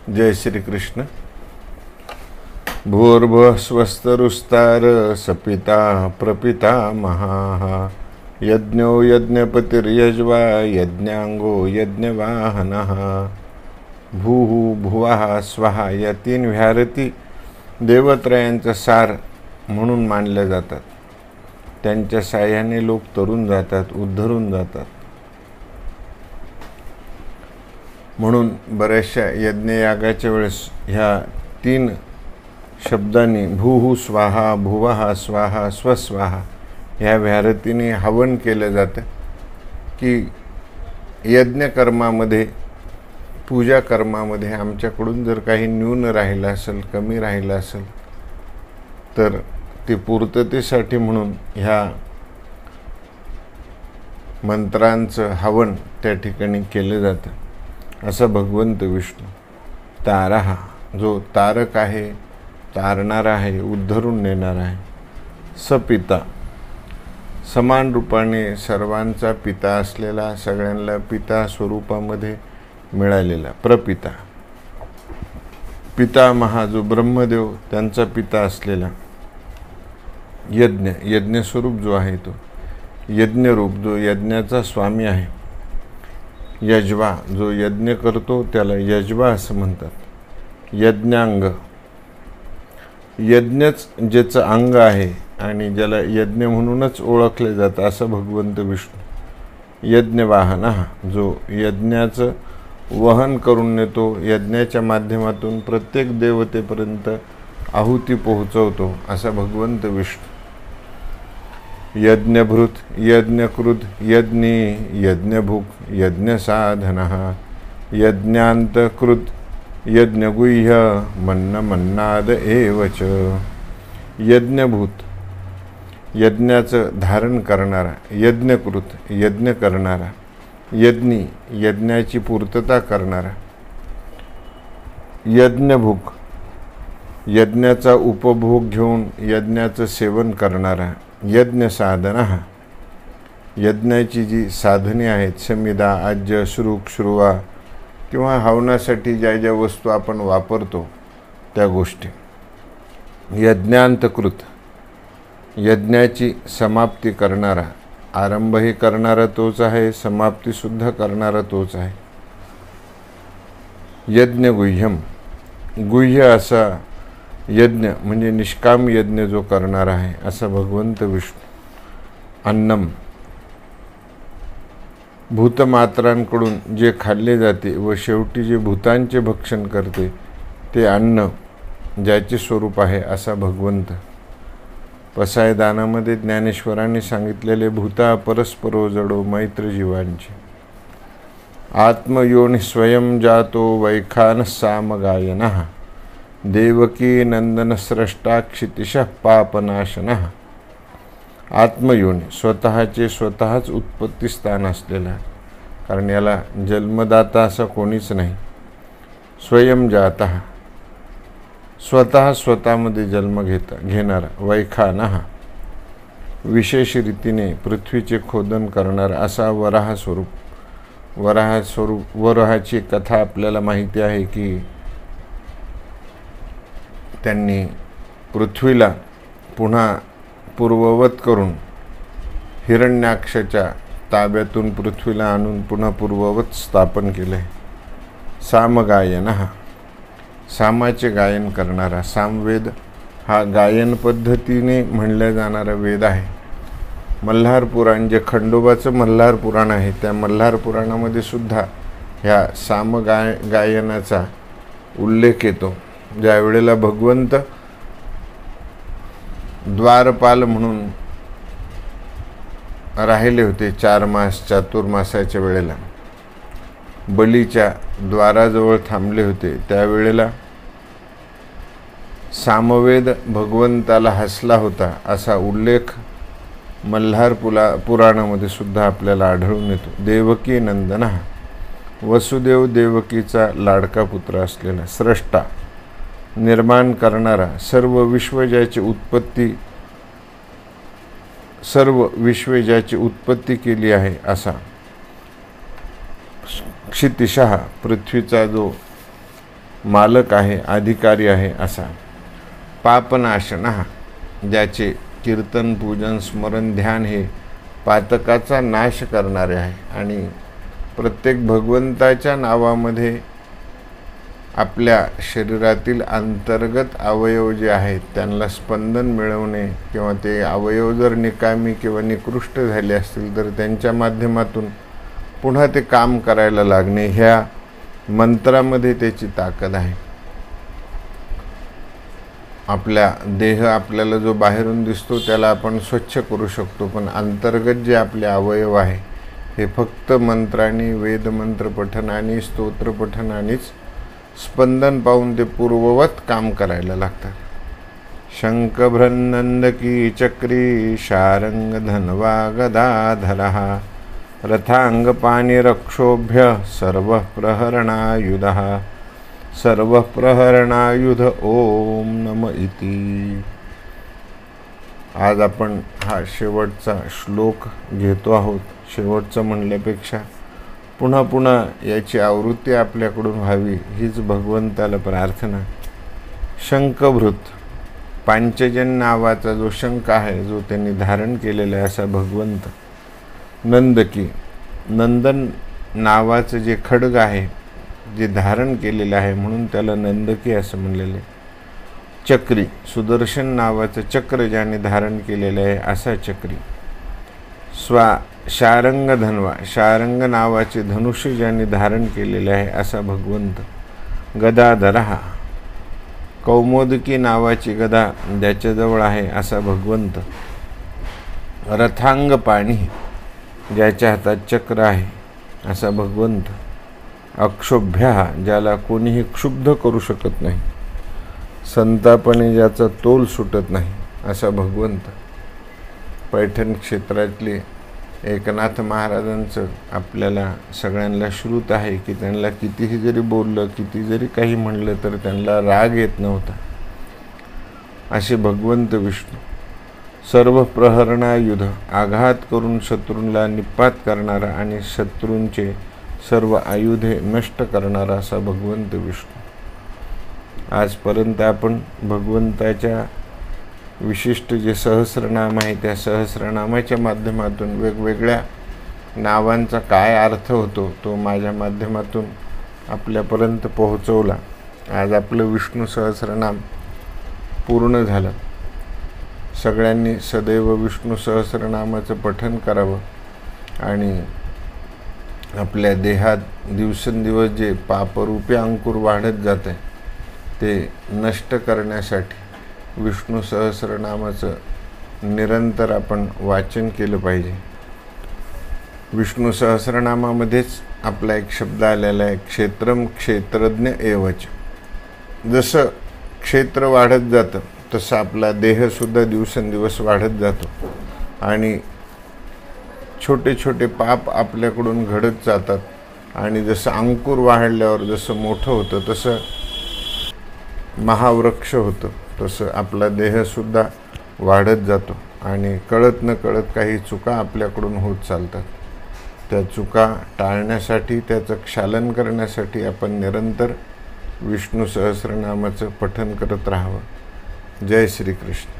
जय श्री कृष्ण। भूर्भुवः स्वस्तरुस्तार सपिता प्रपिता महाः यज्ञो यज्ञपतिर्यज्वा यज्ञांगो यज्ञवाहनः। भूः भुवः स्वः या तीन व्याहरती देवत्रयांचा सार म्हणून मानल्या जातात। त्यांच्या साह्याने लोक तरून जातात, उद्धरून जातात। म्हणून बऱ्याचशा यज्ञयागाच्या वेळेस ह्या तीन शब्दांनी भूः स्वाहा, भुवः स्वाहा, स्वस्वाहा ह्या व्याहरतीने हवन केलं जातं की यज्ञकर्मामध्ये, पूजा कर्मामध्ये आमच्याकडून जर काही न्यून राहिलं असेल, कमी राहिलं असेल तर ते पूर्ततेसाठी म्हणून ह्या मंत्रांचं हवन त्या ठिकाणी केलं जातं। असं भगवंत विष्णू तारहा, जो तारक आहे, तारणारा आहे, उद्धरून नेणारा आहे। सपिता, समान रूपाने सर्वांचा पिता असलेला, सगळ्यांना पिता स्वरूपामध्ये मिळालेला प्रपिता। पितामहा जो ब्रह्मदेव त्यांचा पिता असलेला। यज्ञ, यज्ञस्वरूप जो आहे तो यज्ञरूप, जो यज्ञाचा स्वामी आहे। यज्वा, जो यज्ञ करतो त्याला यज्वा असं म्हणतात। यज्ञांग, यज्ञच ज्याचं अंग आहे आणि ज्याला यज्ञ म्हणूनच ओळखले जातं असं भगवंत विष्णू। यज्ञवाहन, जो यज्ञाचं वहन करून नेतो, यज्ञाच्या माध्यमातून प्रत्येक देवतेपर्यंत आहुती पोहोचवतो असा भगवंत विष्णू। यज्ञभृत, यज्ञकृत, यज्ञी, यज्ञभुक, यज्ञसाधनः, यज्ञान्तकृत, यज्ञगुह्य, मन्नमन्नाद एव च। यज्ञभूत, यज्ञाचं धारण करणारा। यज्ञकृत, यज्ञ करणारा। यज्ञी, यज्ञाची पूर्तता करणारा। यज्ञभुक, यज्ञाचा उपभोग घेऊन यज्ञाचं सेवन करणारा। यज्ञ साधना, यज्ञाची जी साधने आहेत, समिधा, आज्य, श्रुक, श्रुवा किंवा हवनासाठी ज्या ज्या वस्तू आपण वापरतो त्या गोष्टी। यज्ञांतकृत, यज्ञाची समाप्ती करणारा। आरंभही करणारा तोच आहे, समाप्तीसुद्धा करणारा तोच आहे। यज्ञगुह्यम, गुह्य असा यज्ञ म्हणजे निष्काम यज्ञ जो करणारा आहे असा भगवंत विष्णू। अन्नम, भूतमात्रांकडून जे खाल्ले जाते व शेवटी जे भूतांचे भक्षण करते ते अन्न, ज्याचे स्वरूप आहे असा भगवंत। पसायदानामध्ये ज्ञानेश्वरांनी सांगितलेले भूता परस्परो जडो मैत्र जीवांचे। आत्मयोनि स्वयं जातो वैखान सामगायनः, देवकी नंदन स्रष्टा क्षितिशः पापनाशनः। आत्मयोनी, स्वतःचे स्वतःच उत्पत्ती स्थान असलेला, कारण याला जन्मदाता असा कोणीच नाही। स्वयं जातः, स्वतः स्वतःमध्ये जन्म घेणारा। वैखानः, विशेष रीतीने पृथ्वीचे खोदन करणारा असा वराह स्वरूप। वराहाची कथा आपल्याला माहिती आहे की त्यांनी पृथ्वीला पुन्हा पूर्ववत करून हिरण्याक्षच्या ताब्यातून पृथ्वीला आणून पुन्हा पूर्ववत स्थापन केले। सामगायनः, सामाचे गायन करणारा। सामवेद हा गायन पद्धतीने म्हणल्या जाणारा वेद आहे। मल्हार पुराण, जे खंडोबाचं मल्हार पुराण आहे, त्या मल्हार पुराणामध्ये सुद्धा ह्या गायनाचा उल्लेख येतो। ज्या वेळेला भगवंत द्वारपाल म्हणून राहिले होते 4 मास, चातुर्मासाच्या वेळेला बलीच्या द्वाराजवळ थांबले होते, त्यावेळेला सामवेद भगवंताला हसला होता असा उल्लेख मल्हार पुराणामध्ये सुद्धा आपल्याला आढळून येतो। देवकी नंदनः, वसुदेव देवकीचा लाडका पुत्र असलेला। स्रष्टा, निर्माण करणारा। सर्व विश्व ज्याची उत्पत्ती केली आहे असा। क्षितिशः, पृथ्वीचा जो मालक आहे, अधिकारी आहे असा. पापनाशनः, ज्याचे कीर्तन, पूजन, स्मरण, ध्यान हे पातकाचा नाश करणारे आहे. आणि प्रत्येक भगवंताच्या नावामध्ये आपल्या शरीरातील अंतर्गत अवयव जे आहेत त्यांना स्पंदन मिळवणे, किंवा ते अवयव जर निकामी किंवा निकृष्ट झाले असतील तर त्यांच्या माध्यमातून पुन्हा ते काम करायला लागणे, ह्या मंत्रामध्ये त्याची ताकद आहे. आपल्या देह आपल्याला जो बाहेरून दिसतो त्याला आपण स्वच्छ करू शकतो, पण अंतर्गत जे आपले अवयव आहे हे फक्त मंत्रांनी, वेदमंत्र पठनाने, स्तोत्र पठनानेच स्पंदन पाहून ते पूर्ववत काम करायला लागतात. शंखभ्रन्नंदकी चक्री शारंग धन्वा गदाधरः रथांगपाणिरक्षोभ्य सर्व प्रहरणायुधः सर्व प्रहरणायुध ओम नम इति. आज आपण हा शेवटचा श्लोक घेतो आहोत. शेवटचं म्हणल्यापेक्षा पुन्हा पुन्हा याची आवृत्ती आपल्याकडून व्हावी हीच भगवंताला प्रार्थना. शंखभृत, पांचजन नावाचा जो शंख आहे, जो त्यांनी धारण केलेला आहे असा भगवंत. नंदकी, नंदन नावाचं जे खड्ग आहे जे धारण केलेलं आहे म्हणून त्याला नंदकी असं म्हणलेलं आहे. चक्री, सुदर्शन नावाचं चक्र ज्याने धारण केलेलं आहे असा चक्री. शारंग धन्वा, शारंग नावाचे धनुष्य ज्याने धारण केलेले आहे असा भगवंत. गदाधरः, कौमोदकी नावाची गदा ज्याच्याजवळ आहे असा भगवंत. रथांग पाणी, ज्याच्या हातात चक्र आहे असा भगवंत. अक्षोभ्य, ज्याला कोणीही क्षुब्ध करू शकत नाही, संतापाने ज्याचा तोल सुटत नाही असा भगवंत. पैठण क्षेत्रातले एकनाथ महाराजांचं आपल्याला सगळ्यांना श्रुत आहे की त्यांना कितीही जरी बोललं, किती जरी काही म्हणलं तर त्यांना राग येत नव्हता असे भगवंत विष्णू. सर्व प्रहरणायुध, आघात करून शत्रूंना निपात करणारा आणि शत्रूंचे सर्व आयुधे नष्ट करणारा असा भगवंत विष्णू. आजपर्यंत आपण भगवंताच्या विशिष्ट जे सहस्रनाम आहे त्या सहस्रनामाच्या माध्यमातून वेगवेगळ्या नावांचा काय अर्थ होतो तो माझ्या माध्यमातून आपल्यापर्यंत पोहोचवला. आज आपलं विष्णू सहस्रनाम पूर्ण झालं. सगळ्यांनी सदैव विष्णू सहस्रनामाचं पठन करावं आणि आपल्या देहात दिवसेंदिवस जे पापरूपी अंकुर वाढत जात आहे ते नष्ट करण्यासाठी विष्णू सहस्रनामाचं निरंतर आपण वाचन केलं पाहिजे. विष्णू सहस्रनामामध्येच आपला एक शब्द आलेला आहे, क्षेत्रम क्षेत्रज्ञ एवच. जसं क्षेत्र वाढत जातं तसं आपला देहसुद्धा दिवसेंदिवस वाढत जातो आणि छोटे छोटे पाप आपल्याकडून घडत जातात. आणि जसं अंकुर वाढल्यावर जसं मोठं होतं तसं महावृक्ष होतं, तसं आपला देहसुद्धा वाढत जातो आणि कळत न कळत काही चुका आपल्याकडून होत चालतात. त्या चुका टाळण्यासाठी, त्याचं क्षालन करण्यासाठी आपण निरंतर विष्णू सहस्रनामाचं पठन करत राहावं. जय श्री कृष्ण.